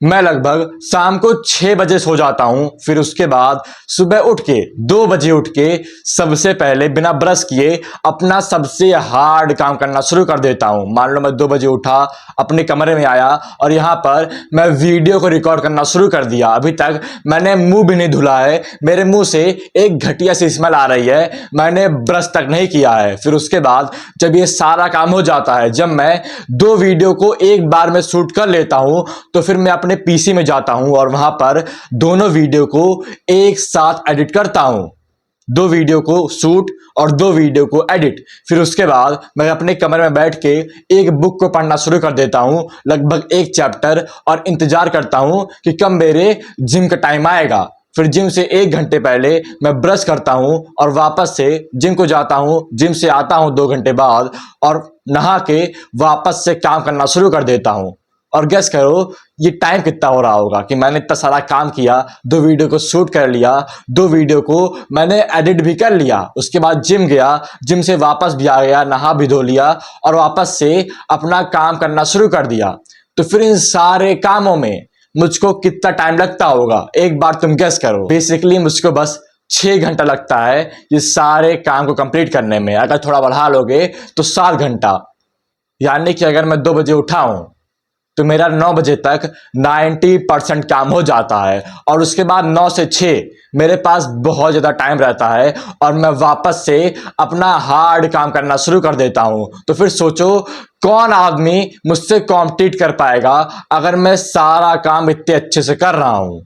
मैं लगभग शाम को 6 बजे सो जाता हूं। फिर उसके बाद सुबह उठ के 2 बजे उठ के सबसे पहले बिना ब्रश किए अपना सबसे हार्ड काम करना शुरू कर देता हूं। मान लो मैं 2 बजे उठा, अपने कमरे में आया और यहां पर मैं वीडियो को रिकॉर्ड करना शुरू कर दिया। अभी तक मैंने मुंह भी नहीं धुला है, मेरे मुंह से एक घटिया सी स्मेल आ रही है, मैंने ब्रश तक नहीं किया है। फिर उसके बाद जब ये सारा काम हो जाता है, जब मैं 2 वीडियो को एक बार में शूट कर लेता हूं, तो फिर मैं अपने पीसी में जाता हूं और वहां पर दोनों वीडियो को एक साथ एडिट करता हूं। 2 वीडियो को शूट और 2 वीडियो को एडिट। फिर उसके बाद मैं अपने कमरे में बैठ के एक बुक को पढ़ना शुरू कर देता हूं, लगभग एक चैप्टर, और इंतजार करता हूं कि कब मेरे जिम का टाइम आएगा। फिर जिम से 1 घंटे पहले मैं ब्रश करता हूं और वापस से जिम को जाता हूं। जिम से आता हूं 2 घंटे बाद और नहा के वापस से काम करना शुरू कर देता हूं। और गेस करो ये टाइम कितना हो रहा होगा कि मैंने इतना सारा काम किया, 2 वीडियो को शूट कर लिया, 2 वीडियो को मैंने एडिट भी कर लिया। उसके बाद जिम गया, जिम से वापस भी आ गया, नहा भी धो लिया और वापस से अपना काम करना शुरू कर दिया। तो फिर इन सारे कामों में मुझको कितना टाइम लगता होगा, एक बार तुम गेस करो। बेसिकली मुझको बस 6 घंटा लगता है ये सारे काम को कंप्लीट करने में। अगर थोड़ा बढ़ा लोगे तो 7 घंटा। यानी कि अगर मैं 2 बजे उठा हूं तो मेरा 9 बजे तक 90% काम हो जाता है और उसके बाद 9 से 6 मेरे पास बहुत ज़्यादा टाइम रहता है और मैं वापस से अपना हार्ड काम करना शुरू कर देता हूं। तो फिर सोचो कौन आदमी मुझसे कॉम्पीट कर पाएगा अगर मैं सारा काम इतने अच्छे से कर रहा हूं।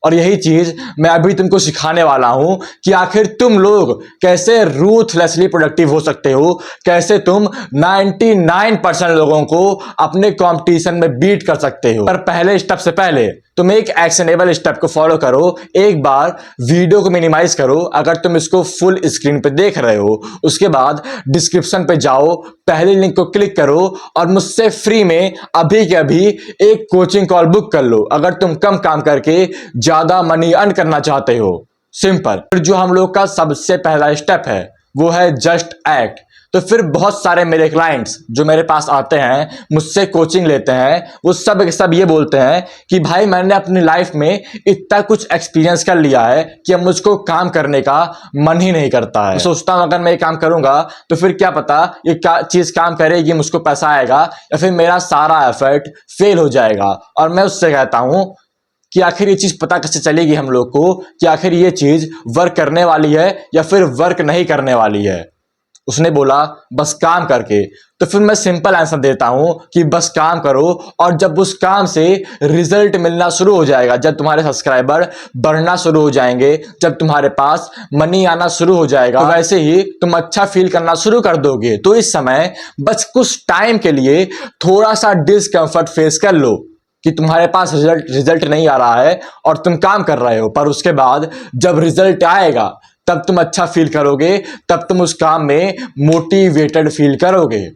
और यही चीज मैं अभी तुमको सिखाने वाला हूं कि आखिर तुम लोग कैसे रूथलेसली प्रोडक्टिव हो सकते हो, कैसे तुम 99% लोगों को अपने कंपटीशन में बीट कर सकते हो। पर पहले स्टेप से पहले तुम एक एक्शनेबल स्टेप को फॉलो करो। एक बार वीडियो को मिनिमाइज करो अगर तुम इसको फुल स्क्रीन पे देख रहे हो। उसके बाद डिस्क्रिप्शन पे जाओ, पहले लिंक को क्लिक करो और मुझसे फ्री में अभी के अभी एक कोचिंग कॉल बुक कर लो अगर तुम कम काम करके ज्यादा मनी अर्न करना चाहते हो। सिंपल। फिर जो हम लोग का सबसे पहला स्टेप है वो है जस्ट एक्ट। तो फिर बहुत सारे मेरे क्लाइंट्स जो मेरे पास आते हैं, मुझसे कोचिंग लेते हैं, वो सब ये बोलते हैं कि भाई मैंने अपनी लाइफ में इतना कुछ एक्सपीरियंस कर लिया है कि अब मुझको काम करने का मन ही नहीं करता है। मैं सोचता हूं अगर मैं ये काम करूंगा तो फिर क्या पता ये क्या चीज काम करेगी, मुझको पैसा आएगा, या फिर मेरा सारा एफर्ट फेल हो जाएगा। और मैं उससे कहता हूं कि आखिर ये चीज पता कैसे चलेगी हम लोग को कि आखिर ये चीज वर्क करने वाली है या फिर वर्क नहीं करने वाली है। उसने बोला बस काम करके। तो फिर मैं सिंपल आंसर देता हूं कि बस काम करो, और जब उस काम से रिजल्ट मिलना शुरू हो जाएगा, जब तुम्हारे सब्सक्राइबर बढ़ना शुरू हो जाएंगे, जब तुम्हारे पास मनी आना शुरू हो जाएगा, तो वैसे ही तुम अच्छा फील करना शुरू कर दोगे। तो इस समय बस कुछ टाइम के लिए थोड़ा सा डिस्कंफर्ट फेस कर लो कि तुम्हारे पास रिजल्ट नहीं आ रहा है और तुम काम कर रहे हो, पर उसके बाद जब रिजल्ट आएगा तब तुम अच्छा फील करोगे, तब तुम उस काम में मोटिवेटेड फील करोगे।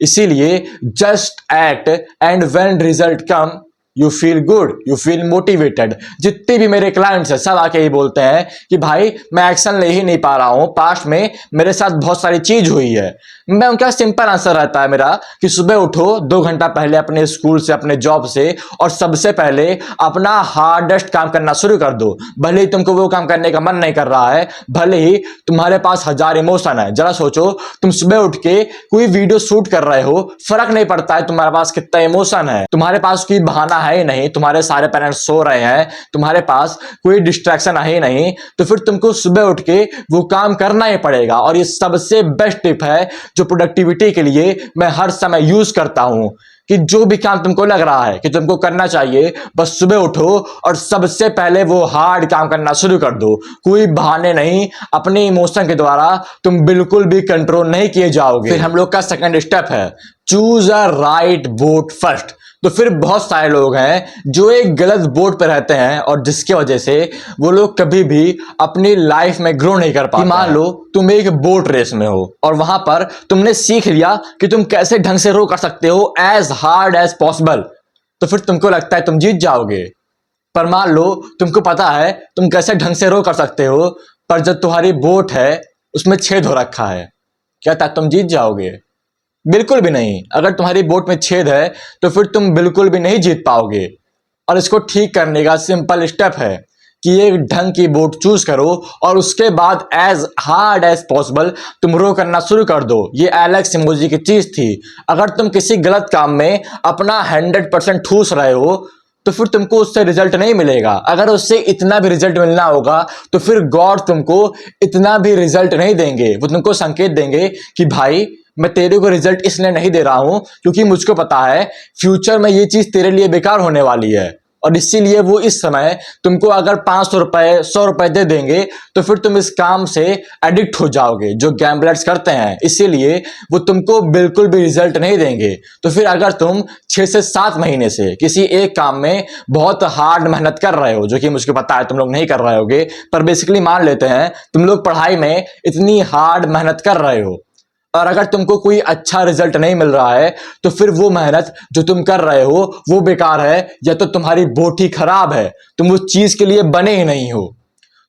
इसीलिए just act and when result come you feel good, you feel motivated. जितने भी मेरे क्लाइंट्स हैं सब आके ही बोलते हैं कि भाई मैं एक्शन ले ही नहीं पा रहा हूं, पास्ट में मेरे साथ बहुत सारी चीज हुई है। मैं उनका सिंपल आंसर रहता है मेरा कि सुबह उठो 2 घंटा पहले अपने स्कूल से, अपने जॉब से, और सबसे पहले अपना हार्डेस्ट काम करना शुरू कर दो। भले ही तुमको वो काम करने का मन नहीं कर रहा है, भले ही तुम्हारे पास 1000 इमोशन है। जरा सोचो तुम सुबह उठ के कोई वीडियो शूट कर रहे हो, फर्क नहीं पड़ता है तुम्हारे पास कितना इमोशन है, तुम्हारे पास कोई बहाना है ही नहीं, तुम्हारे सारे पेरेंट्स सो रहे हैं, तुम्हारे पास कोई डिस्ट्रैक्शन है ही नहीं, तो फिर तुमको सुबह उठ के वो काम करना ही पड़ेगा। और ये सबसे बेस्ट टिप है जो प्रोडक्टिविटी के लिए मैं हर समय यूज करता हूं कि जो भी काम तुमको लग रहा है कि तुमको करना चाहिए, बस सुबह उठो और सबसे पहले वो हार्ड काम करना शुरू कर दो। कोई बहाने नहीं, अपने इमोशन के द्वारा तुम बिल्कुल भी कंट्रोल नहीं किए जाओगे। फिर हम लोग का सेकंड स्टेप है choose a right boat first. तो फिर बहुत सारे लोग हैं जो एक गलत बोट पर रहते हैं और जिसकी वजह से वो लोग कभी भी अपनी लाइफ में ग्रो नहीं कर पाते। मान लो तुम एक बोट रेस में हो और वहां पर तुमने सीख लिया कि तुम कैसे ढंग से रो कर सकते हो एज हार्ड एज पॉसिबल, तो फिर तुमको लगता है तुम जीत जाओगे। पर मान लो तुमको पता है तुम कैसे ढंग से रो कर सकते हो, पर जब तुम्हारी बोट है उसमें छेद हो रखा है, क्या तब तुम जीत जाओगे? बिल्कुल भी नहीं। अगर तुम्हारी बोट में छेद है तो फिर तुम बिल्कुल भी नहीं जीत पाओगे। और इसको ठीक करने का सिंपल स्टेप है कि एक ढंग की बोट चूज करो और उसके बाद एज हार्ड एज पॉसिबल तुम रो करना शुरू कर दो। ये एलेक्स इमोजी की चीज थी। अगर तुम किसी गलत काम में अपना 100% ठूस रहे हो तो फिर तुमको उससे रिजल्ट नहीं मिलेगा। अगर उससे इतना भी रिजल्ट मिलना होगा तो फिर गॉड तुमको इतना भी रिजल्ट नहीं देंगे। वो तुमको संकेत देंगे कि भाई मैं तेरे को रिजल्ट इसलिए नहीं दे रहा हूं क्योंकि मुझको पता है फ्यूचर में ये चीज तेरे लिए बेकार होने वाली है, और इसीलिए वो इस समय तुमको अगर 500 रुपए 100 रुपए दे देंगे तो फिर तुम इस काम से एडिक्ट हो जाओगे जो गैम्बलर्स करते हैं। इसीलिए वो तुमको बिल्कुल भी रिजल्ट नहीं देंगे। तो फिर अगर तुम 6 से 7 महीने से किसी एक काम में बहुत हार्ड मेहनत कर रहे हो, जो कि मुझे पता है तुम लोग नहीं कर रहे होगे, पर बेसिकली मान लेते हैं तुम लोग पढ़ाई में इतनी हार्ड मेहनत कर रहे हो और अगर तुमको कोई अच्छा रिजल्ट नहीं मिल रहा है तो फिर वो मेहनत जो तुम कर रहे हो वो बेकार है, या तो तुम्हारी बोट ही खराब है, तुम उस चीज के लिए बने ही नहीं हो।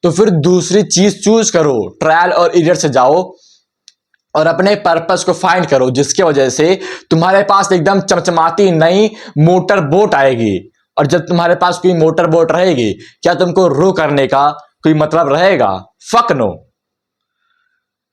तो फिर दूसरी चीज चूज करो, ट्रायल और एरर से जाओ और अपने पर्पस को फाइंड करो जिसकी वजह से तुम्हारे पास एकदम चमचमाती नई मोटर बोट आएगी। और जब तुम्हारे पास कोई मोटर बोट रहेगी, क्या तुमको रो करने का कोई मतलब रहेगा? Fuck no.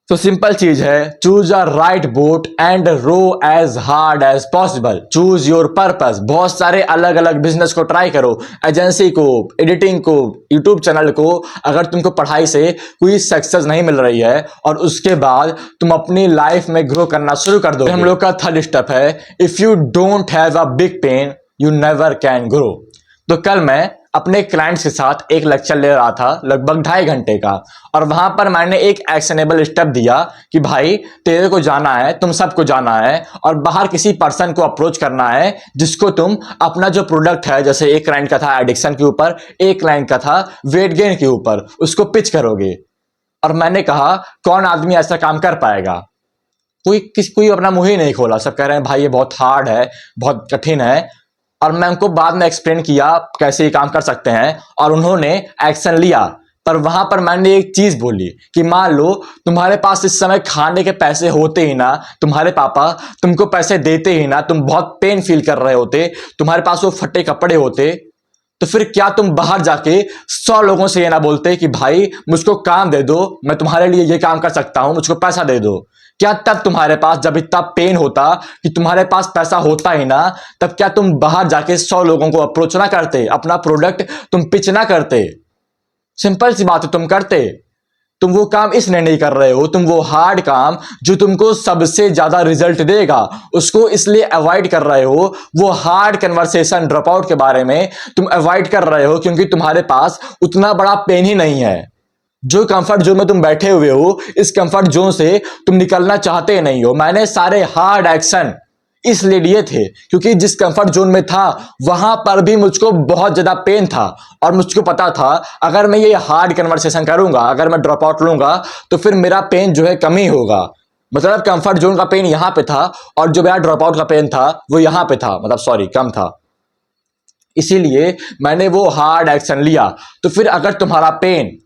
तो सिंपल चीज है, choose a right boat and row as hard as possible. Choose your purpose. बहुत सारे अलग अलग बिजनेस को ट्राई करो, एजेंसी को, एडिटिंग को, यूट्यूब चैनल को। अगर तुमको पढ़ाई से कोई सक्सेस नहीं मिल रही है और उसके बाद तुम अपनी लाइफ में ग्रो करना शुरू कर दो। हम लोग का थर्ड स्टेप है, if you don't have a big pain you never can grow. तो कल मैं अपने क्लाइंट्स के साथ एक लेक्चर ले रहा था लगभग 2.5 घंटे का, और वहां पर मैंने एक एक्शनेबल स्टेप दिया कि भाई तेरे को जाना है, तुम सबको जाना है और बाहर किसी पर्सन को अप्रोच करना है जिसको तुम अपना जो प्रोडक्ट है, जैसे एक क्लाइंट का था एडिक्शन के ऊपर, एक क्लाइंट का था वेट गेन के ऊपर, उसको पिच करोगे। और मैंने कहा कौन आदमी ऐसा काम कर पाएगा? कोई अपना मुंह ही नहीं खोला। सब कह रहे हैं भाई ये बहुत हार्ड है, बहुत कठिन है। और मैं उनको बाद में एक्सप्लेन किया कैसे ये काम कर सकते हैं और उन्होंने एक्शन लिया। पर वहां पर मैंने एक चीज बोली कि मान लो तुम्हारे पास इस समय खाने के पैसे होते ही ना, तुम्हारे पापा तुमको पैसे देते ही ना, तुम बहुत पेन फील कर रहे होते, तुम्हारे पास वो फटे कपड़े होते, तो फिर क्या तुम बाहर जाके 100 लोगों से ये ना बोलते कि भाई मुझको काम दे दो, मैं तुम्हारे लिए ये काम कर सकता हूं, मुझको पैसा दे दो? क्या तब तुम्हारे पास जब इतना पेन होता कि तुम्हारे पास पैसा होता ही ना, तब क्या तुम बाहर जाके 100 लोगों को अप्रोच ना करते, अपना प्रोडक्ट तुम पिच ना करते? सिंपल सी बात है, तुम करते। तुम वो काम इसलिए नहीं कर रहे हो, तुम वो हार्ड काम जो तुमको सबसे ज्यादा रिजल्ट देगा उसको इसलिए अवॉइड कर रहे हो। वो हार्ड कन्वर्सेशन ड्रॉप आउट के बारे में तुम अवॉइड कर रहे हो क्योंकि तुम्हारे पास उतना बड़ा पेन ही नहीं है। जो कंफर्ट जोन में तुम बैठे हुए हो, इस कंफर्ट जोन से तुम निकलना चाहते नहीं हो। मैंने सारे हार्ड एक्शन इसलिए लिए थे क्योंकि जिस कंफर्ट जोन में था वहां पर भी मुझको बहुत ज्यादा पेन था और मुझको पता था अगर मैं ये हार्ड कन्वर्सेशन करूंगा, अगर मैं ड्रॉप आउट लूंगा तो फिर मेरा पेन जो है कम ही होगा। मतलब कंफर्ट जोन का पेन यहां पे था और जो मेरा ड्रॉप आउट का पेन था वो यहां पे था, मतलब सॉरी कम था। इसीलिए मैंने वो हार्ड एक्शन लिया। तो फिर अगर तुम्हारा पेन,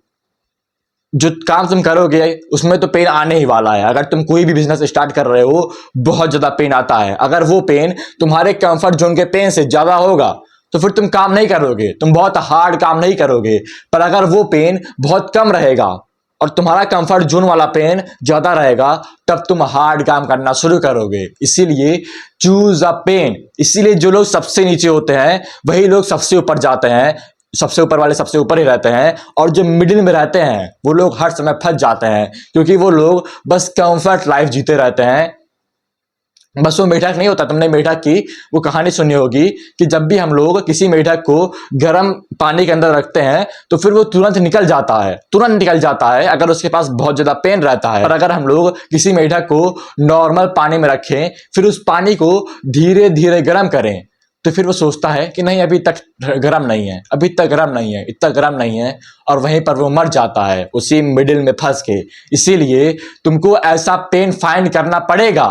जो काम तुम करोगे उसमें तो पेन आने ही वाला है। अगर तुम कोई भी बिजनेस स्टार्ट कर रहे हो बहुत ज्यादा पेन आता है। अगर वो पेन तुम्हारे कंफर्ट जोन के पेन से ज्यादा होगा तो फिर तुम काम नहीं करोगे, तुम बहुत हार्ड काम नहीं करोगे। पर अगर वो पेन बहुत कम रहेगा और तुम्हारा कंफर्ट जोन वाला पेन ज्यादा रहेगा तब तुम हार्ड काम करना शुरू करोगे। इसीलिए चूज अ पेन। इसीलिए जो लोग सबसे नीचे होते हैं वही लोग सबसे ऊपर जाते हैं, सबसे ऊपर वाले सबसे ऊपर ही रहते हैं, और जो मिडिल में रहते हैं वो लोग हर समय फंस जाते हैं क्योंकि वो लोग बस कंफर्ट लाइफ जीते रहते हैं। बस वो मेढक नहीं होता। तुमने मेढक की वो कहानी सुनी होगी कि जब भी हम लोग किसी मेढक को गर्म पानी के अंदर रखते हैं तो फिर वो तुरंत निकल जाता है, तुरंत निकल जाता है अगर उसके पास बहुत ज्यादा पेन रहता है। और अगर हम लोग किसी मेढक को नॉर्मल पानी में रखें फिर उस पानी को धीरे धीरे गर्म करें तो फिर वो सोचता है कि नहीं अभी तक गर्म नहीं है, अभी तक गर्म नहीं है, इतना गर्म नहीं है, और वहीं पर वो मर जाता है उसी मिडिल में फंस के। इसीलिए तुमको ऐसा पेन फाइंड करना पड़ेगा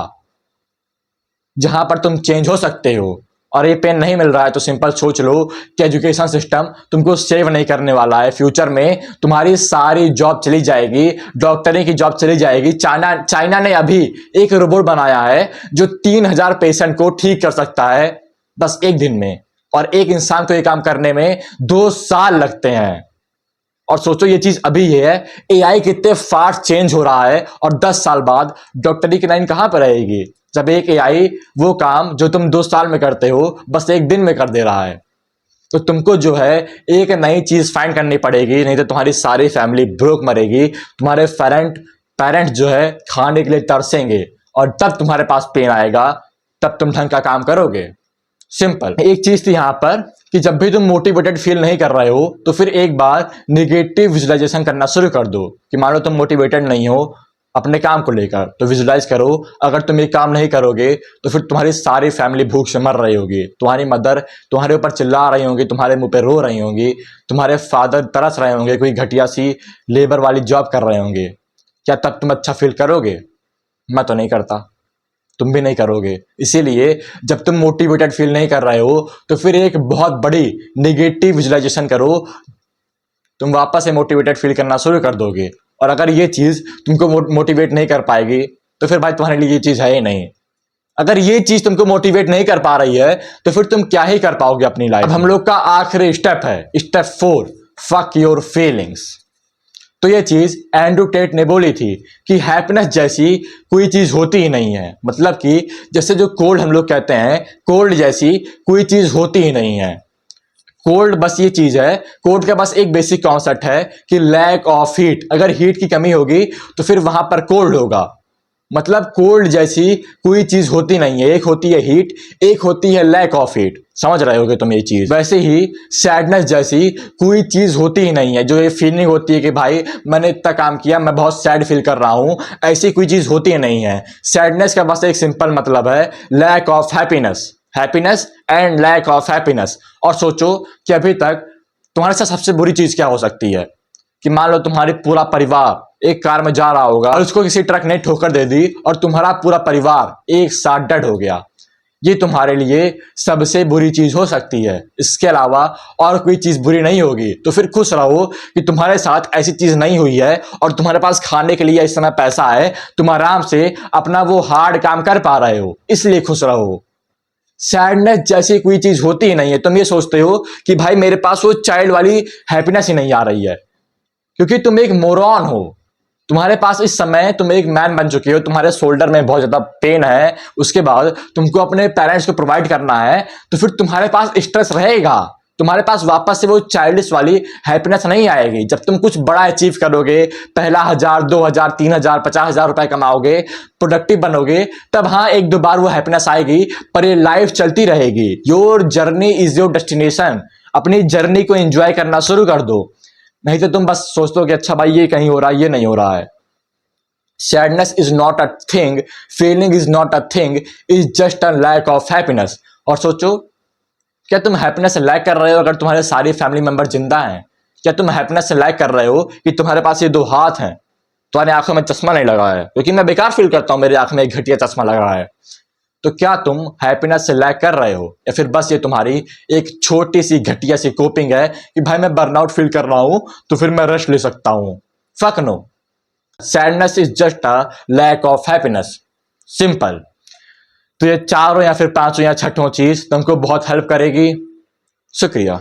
जहां पर तुम चेंज हो सकते हो। और ये पेन नहीं मिल रहा है तो सिंपल सोच लो कि एजुकेशन सिस्टम तुमको सेव नहीं करने वाला है। फ्यूचर में तुम्हारी सारी जॉब चली जाएगी, डॉक्टरी की जॉब चली जाएगी। चाइना ने अभी एक रोबोट बनाया है जो 3000 पेशेंट को ठीक कर सकता है बस एक दिन में, और एक इंसान को ये काम करने में 2 साल लगते हैं। और सोचो ये चीज अभी ये है, एआई कितने फास्ट चेंज हो रहा है और 10 साल बाद डॉक्टरी की लाइन कहां पर रहेगी, जब एक एआई वो काम जो तुम 2 साल में करते हो बस 1 दिन में कर दे रहा है। तो तुमको जो है एक नई चीज फाइंड करनी पड़ेगी, नहीं तो तुम्हारी सारी फैमिली भूख मरेगी, तुम्हारे पेरेंट जो है खाने के लिए तरसेंगे और तब तुम्हारे पास पेन आएगा, तब तुम ढंग का काम करोगे। सिंपल। एक चीज थी यहां पर कि जब भी तुम मोटिवेटेड फील नहीं कर रहे हो तो फिर एक बार निगेटिव विजुअलाइजेशन करना शुरू कर दो कि मान लो तुम मोटिवेटेड नहीं हो अपने काम को लेकर, तो विजुअलाइज करो अगर तुम ये काम नहीं करोगे तो फिर तुम्हारी सारी फैमिली भूख से मर रही होगी, तुम्हारी मदर तुम्हारे ऊपर चिल्ला रही होंगी, तुम्हारे मुंह पे रो रही होंगी, तुम्हारे फादर तरस रहे होंगे, कोई घटिया सी लेबर वाली जॉब कर रहे होंगे। क्या तब तुम अच्छा फील करोगे? मैं तो नहीं करता, तुम भी नहीं करोगे। इसीलिए जब तुम मोटिवेटेड फील नहीं कर रहे हो तो फिर एक बहुत बड़ी नेगेटिव विजुअलाइजेशन करो, तुम वापस से मोटिवेटेड फील करना शुरू कर दोगे। और अगर ये चीज तुमको मोटिवेट नहीं कर पाएगी तो फिर भाई तुम्हारे लिए ये चीज है ही नहीं। अगर ये चीज तुमको मोटिवेट नहीं कर पा रही है तो फिर तुम क्या ही कर पाओगे अपनी लाइफ। अब हम लोग का आखिरी स्टेप है स्टेप 4, फक योर फीलिंग्स। तो ये चीज एंड्रू टेट ने बोली थी कि हैप्पीनेस जैसी कोई चीज होती ही नहीं है। मतलब कि जैसे जो कोल्ड हम लोग कहते हैं, कोल्ड जैसी कोई चीज होती ही नहीं है। कोल्ड बस ये चीज है, कोल्ड का बस एक बेसिक कॉन्सेप्ट है कि लैक ऑफ हीट, अगर हीट की कमी होगी तो फिर वहां पर कोल्ड होगा। मतलब कोल्ड जैसी कोई चीज होती नहीं है, एक होती है हीट, एक होती है लैक ऑफ हीट। समझ रहे होगे तुम ये चीज। वैसे ही सैडनेस जैसी कोई चीज होती ही नहीं है, जो ये फीलिंग होती है कि भाई मैंने इतना काम किया मैं बहुत सैड फील कर रहा हूं, ऐसी कोई चीज होती ही नहीं है। सैडनेस का बस एक सिंपल मतलब है lack of happiness, happiness and lack of happiness. और सोचो कि अभी तक तुम्हारे साथ सबसे बुरी चीज क्या हो सकती है कि मान लो तुम्हारे पूरा परिवार एक कार में जा रहा होगा और उसको किसी ट्रक ने ठोकर दे दी और तुम्हारा पूरा परिवार एक साथ डेड हो गया। ये तुम्हारे लिए सबसे बुरी चीज हो सकती है, इसके अलावा और कोई चीज बुरी नहीं होगी। तो फिर खुश रहो कि तुम्हारे साथ ऐसी चीज नहीं हुई है और तुम्हारे पास खाने के लिए इस समय पैसा है, तुम आराम से अपना वो हार्ड काम कर पा रहे हो, इसलिए खुश रहो। सैडनेस जैसी कोई चीज होती ही नहीं है। तुम ये सोचते हो कि भाई मेरे पास वो चाइल्ड वाली हैप्पीनेस ही नहीं आ रही है, क्योंकि तुम एक मोरॉन हो। तुम्हारे पास इस समय तुम एक मैन बन चुके हो, तुम्हारे शोल्डर में बहुत ज्यादा पेन है, उसके बाद तुमको अपने पेरेंट्स को प्रोवाइड करना है, तो फिर तुम्हारे पास स्ट्रेस रहेगा, तुम्हारे पास वापस से वो चाइल्डिश वाली हैप्पीनेस नहीं आएगी। जब तुम कुछ बड़ा अचीव करोगे, पहला 1000, 2000, 3000, 50,000 रुपए कमाओगे, प्रोडक्टिव बनोगे, तब हाँ 1-2 बार वो हैप्पीनेस आएगी, पर ये लाइफ चलती रहेगी। Your journey is your destination. अपनी जर्नी को एंजॉय करना शुरू कर दो, नहीं तो तुम बस सोचते हो कि अच्छा भाई ये कहीं हो रहा है, ये नहीं हो रहा है। Sadness is not a thing, feeling is not a thing, is just a lack of happiness. और सोचो क्या तुम हैप्पीनेस से लैक कर रहे हो अगर तुम्हारे सारे फैमिली मेंबर जिंदा हैं? क्या तुम हैप्पीनेस से लैक कर रहे हो कि तुम्हारे पास ये 2 हाथ हैं, तुम्हारी आंखों में चश्मा नहीं लगा है? क्योंकि मैं बेकार फील करता हूं मेरी आंख में एक घटिया चश्मा लगा है। तो क्या तुम हैप्पीनेस से लैक कर रहे हो, या फिर बस ये तुम्हारी एक छोटी सी घटिया सी कोपिंग है कि भाई मैं बर्नआउट फील कर रहा हूं तो फिर मैं रेस्ट ले सकता हूं? Fuck no, sadness is just a lack of happiness, simple. तो ये 4 या फिर 5 या 6 चीज तुमको बहुत हेल्प करेगी। शुक्रिया।